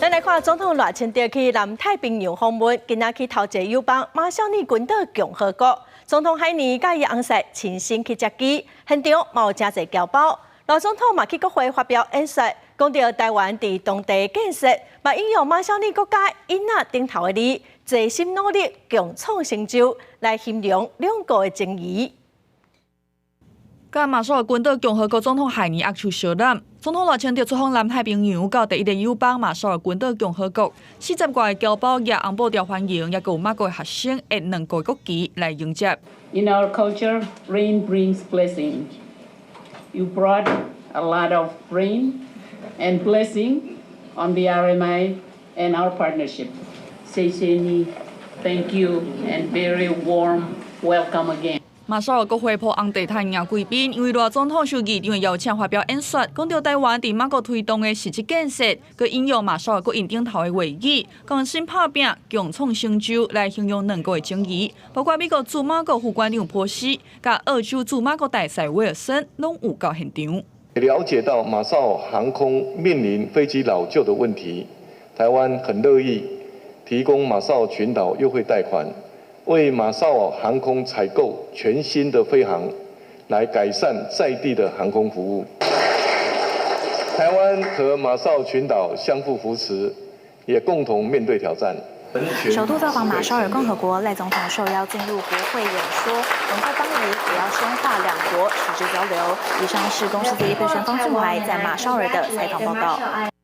咱来看总统热情地去南太平洋访问，今仔去头一友邦马绍尔群岛共和国。总统海尼甲伊翁婿亲身去接机，现场嘛有真侪侨胞。老总统嘛去国会发表演说，讲到台湾伫当地建设，嘛引用马绍尔国家囡仔顶头的字，齐心努力，共创成就，来形容两国的情谊。甲马绍尔群岛共和国总统海尼握手相揽，总统热情地出访南太平洋，到第一个友邦马绍尔群岛共和国，40外个侨胞也红布条欢迎，也有马国学生的两个国旗来迎接。In our culture, rain brings blessing. You brought a lot of rain and blessing on the RMI and our partnership. 谢谢你 Thank you and very warm welcome again. 马绍尔国会铺红地毯迎贵宾，因为罗总统书记因为邀请发表演说，讲到台湾伫马国推动的实质建设，佮引用马绍尔国因顶头的话语，共心拍拼，共创成就，来形容两国的情谊。包括美国驻马国副馆长波西，甲澳洲驻马国大使威尔森，拢有到现场。了解到马绍尔航空面临飞机老旧的问题，台湾很乐意提供马绍尔群岛优惠贷款。为马绍尔航空采购全新的飞航，来改善在地的航空服务。台湾和马绍尔群岛相互扶持，也共同面对挑战。首度造访马绍尔共和国，赖总统受邀进入国会演说，文化邦谊也要深化两国实质交流。以上是公视记者方俊怀在马绍尔的采访报道。